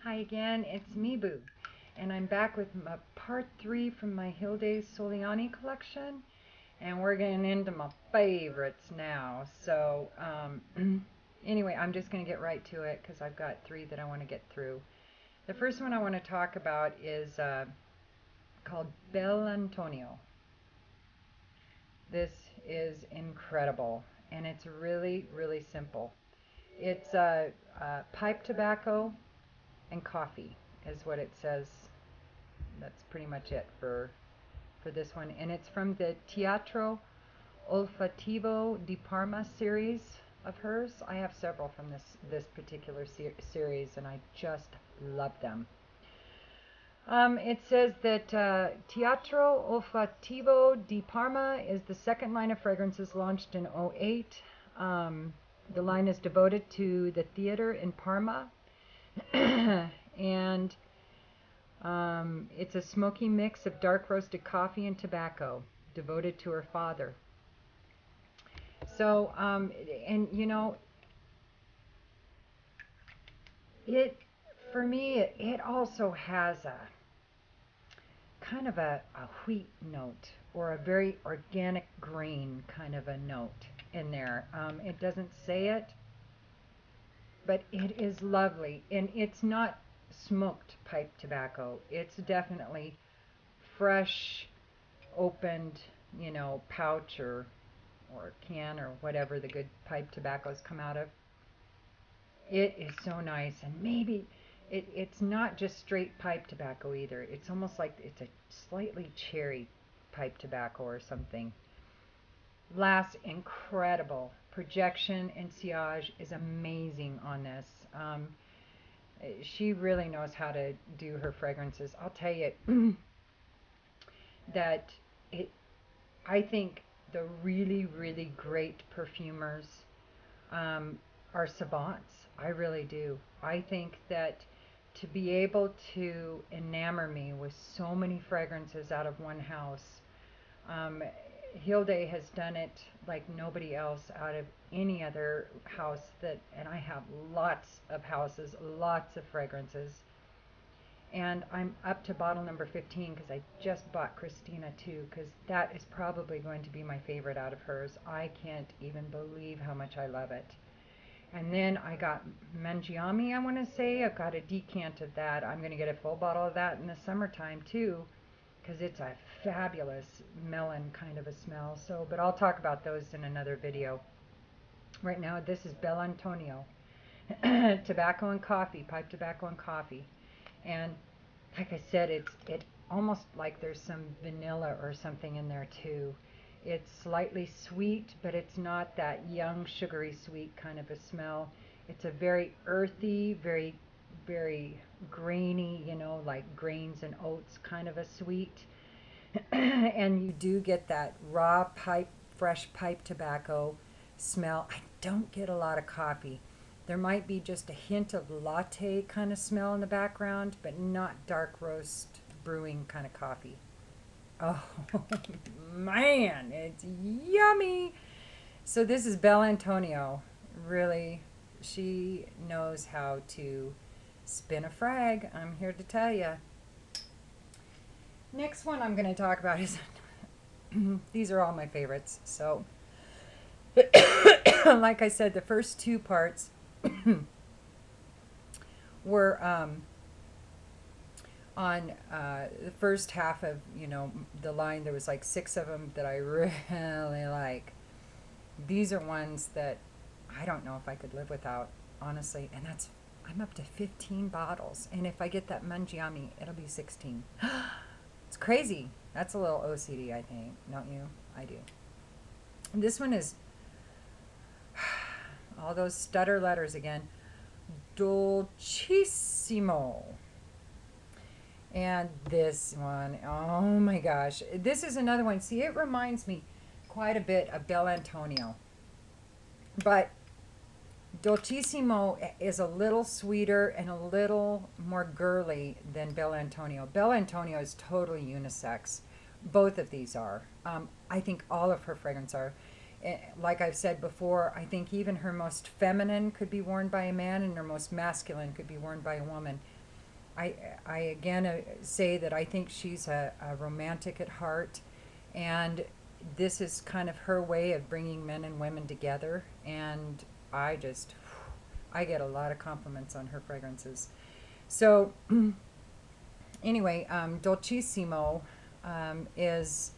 Hi again, it's me, Boo, and I'm back with part 3 from my Hilde Soliani collection, and we're getting into my favorites now. Anyway, I'm just going to get right to it because I've got 3 that I want to get through. The first one I want to talk about is called Bel Antonio. This is incredible, and it's really, really simple. It's pipe tobacco and coffee, is what it says. That's pretty much it for this one, and it's from the Teatro Olfativo di Parma series of hers. I have several from this particular series, and I just love them. It says that Teatro Olfativo di Parma is the second line of fragrances launched in '08. The line is devoted to the theater in Parma, and it's a smoky mix of dark roasted coffee and tobacco, devoted to her father. So, and you know, it for me, it also has a kind of a wheat note or a very organic grain kind of a note in there. It doesn't say it, but it is lovely, and it's not smoked pipe tobacco. It's definitely fresh, opened, pouch or can or whatever the good pipe tobaccos come out of. It is so nice, and maybe it's not just straight pipe tobacco either. It's almost like it's a slightly cherry pipe tobacco or something. Last, incredible projection and sillage is amazing on this. She really knows how to do her fragrances. I'll tell you that it. I think the really, really great perfumers um, are savants. I really do. I think that to be able to enamor me with so many fragrances out of one house, um, Hilde has done it like nobody else out of any other house that, and I have lots of houses, lots of fragrances. And I'm up to bottle number 15 because I just bought Christina too, because that is probably going to be my favorite out of hers. I can't even believe how much I love it. And then I got Mangiami, I want to say. I've got a decant of that. I'm going to get a full bottle of that in the summertime too, because it's a fabulous melon kind of a smell. So, but I'll talk about those in another video. Right now, this is Bel Antonio. Tobacco and coffee, pipe tobacco and coffee. And like I said, it almost like there's some vanilla or something in there too. It's slightly sweet, but it's not that young, sugary sweet kind of a smell. It's a very earthy, very, very grainy, like grains and oats kind of a sweet. And you do get that raw pipe, fresh pipe tobacco smell. I don't get a lot of coffee. There might be just a hint of latte kind of smell in the background, but not dark roast brewing kind of coffee. Oh man, it's yummy. So this is Bel Antonio. Really, she knows how to spin a frag. I'm here to tell you. Next one I'm going to talk about is these are all my favorites. So, like I said, the first 2 parts were on the first half of the line. There was like 6 of them that I really like. These are ones that I don't know if I could live without, honestly. And I'm up to 15 bottles, and if I get that Mangiami, it'll be 16. It's crazy. That's a little OCD, I think, don't you? I do. And this one is all those stutter letters again. Doolciiissimo. And this one, oh my gosh. This is another one. See, it reminds me quite a bit of Bel Antonio. But Doolciiissimo is a little sweeter and a little more girly than Bel Antonio. Bel Antonio is totally unisex. Both of these are. I think all of her fragrances are. Like I've said before, I think even her most feminine could be worn by a man, and her most masculine could be worn by a woman. I, I again say that I think she's a romantic at heart, and this is kind of her way of bringing men and women together. And I just, I get a lot of compliments on her fragrances. So, anyway, Dolciiissimo is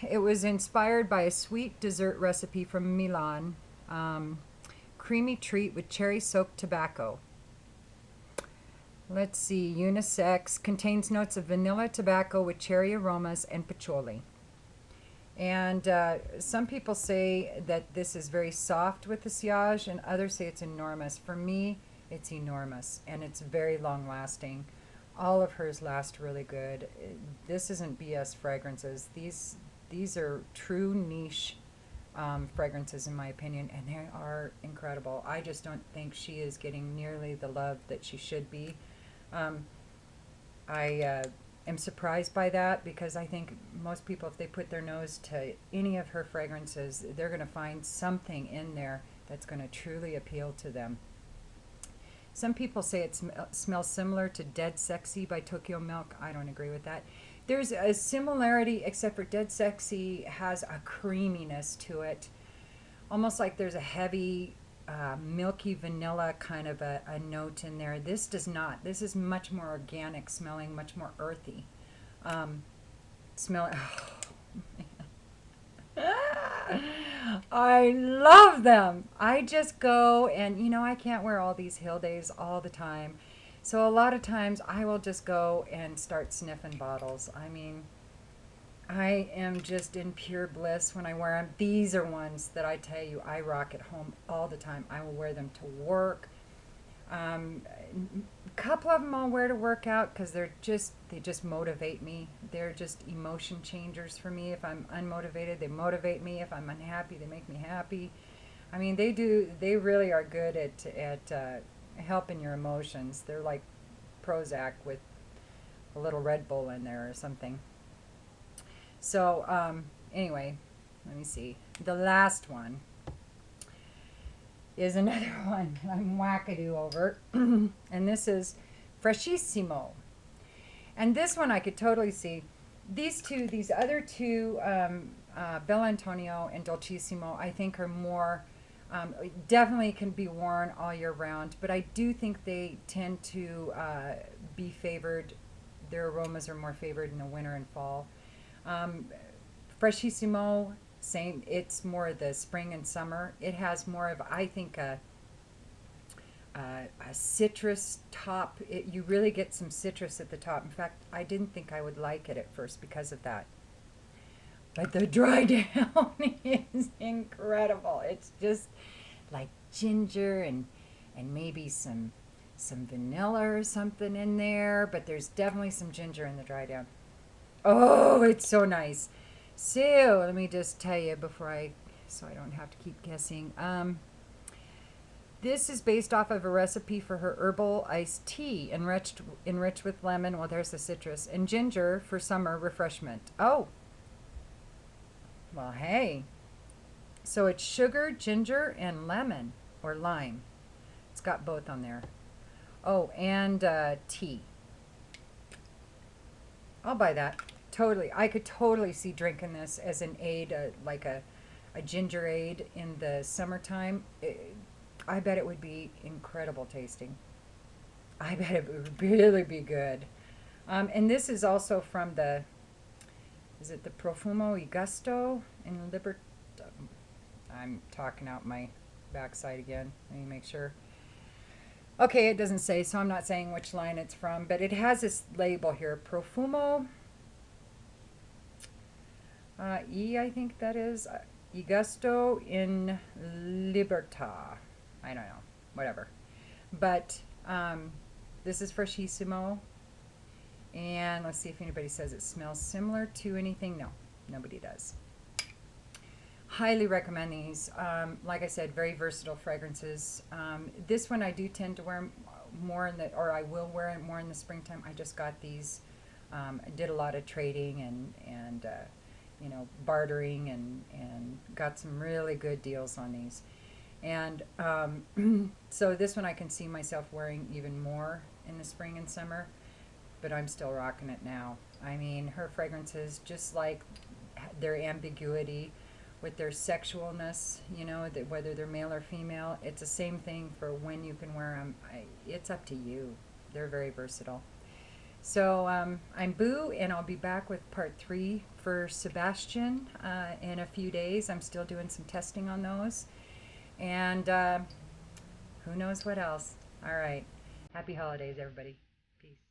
it was inspired by a sweet dessert recipe from Milan. Um, Creamy treat with cherry soaked tobacco. Let's see, unisex, contains notes of vanilla tobacco with cherry aromas and patchouli. And some people say that this is very soft with the sillage, and others say it's enormous. For me, it's enormous, and it's very long lasting. All of hers last really good. This isn't BS fragrances. These are true niche fragrances, in my opinion, and they are incredible. I just don't think she is getting nearly the love that she should be. Um, I am surprised by that because I think most people, if they put their nose to any of her fragrances, they're going to find something in there that's going to truly appeal to them. Some people say it smells similar to Dead Sexy by Tokyo Milk. I don't agree with that. There's a similarity, except for Dead Sexy has a creaminess to it, almost like there's a heavy, milky vanilla kind of a note in there. This does not. This is much more organic smelling, much more earthy. Smell. Oh, I love them. I just go and, I can't wear all these Hildes all the time. So a lot of times I will just go and start sniffing bottles. I mean, I am just in pure bliss when I wear them. These are ones that I tell you I rock at home all the time. I will wear them to work. A couple of them I'll wear to work out because they just motivate me. They're just emotion changers for me. If I'm unmotivated, they motivate me. If I'm unhappy, they make me happy. I mean, they really are good at helping your emotions. They're like Prozac with a little Red Bull in there or something. So, anyway, let me see. The last one is another one I'm wackadoo over. And this is Freschiiissimo. And this one I could totally see. These other two, Bel Antonio and Dolciiissimo, I think are more, definitely can be worn all year round. But I do think they tend to be favored. Their aromas are more favored in the winter and fall. Um, Freschiissimo, same. It's more the spring and summer. It has more of, I think, a citrus top. You really get some citrus at the top. In fact, I didn't think I would like it at first because of that. But the dry down is incredible. It's just like ginger and maybe some vanilla or something in there. But there's definitely some ginger in the dry down. Oh, it's so nice. So let me just tell you so I don't have to keep guessing. This is based off of a recipe for her herbal iced tea, enriched with lemon. Well, there's the citrus and ginger for summer refreshment. Oh, well, hey. So it's sugar, ginger, and lemon or lime. It's got both on there. Oh, and tea. I'll buy that. Totally. I could totally see drinking this as an aid, like a ginger aid in the summertime. I bet it would be incredible tasting. I bet it would really be good. And this is also from is it the Profumo y Gusto in Libertà? I'm talking out my backside again. Let me make sure. Okay, it doesn't say, so I'm not saying which line it's from, but it has this label here, Profumo I think that is, y Gusto in Libertà. I don't know, whatever. But this is Freschiissimo, and let's see if anybody says it smells similar to anything. No, nobody does. Highly recommend these. Like I said, very versatile fragrances. This one I do tend to wear more or I will wear it more in the springtime. I just got these. I did a lot of trading and bartering and got some really good deals on these. And so this one I can see myself wearing even more in the spring and summer, but I'm still rocking it now. I mean, her fragrances, just like their ambiguity with their sexualness, you know, that whether they're male or female, it's the same thing for when you can wear them. It's up to you. They're very versatile. So I'm Boo, and I'll be back with part 3 for Sebastian in a few days. I'm still doing some testing on those. And who knows what else. All right. Happy holidays, everybody. Peace.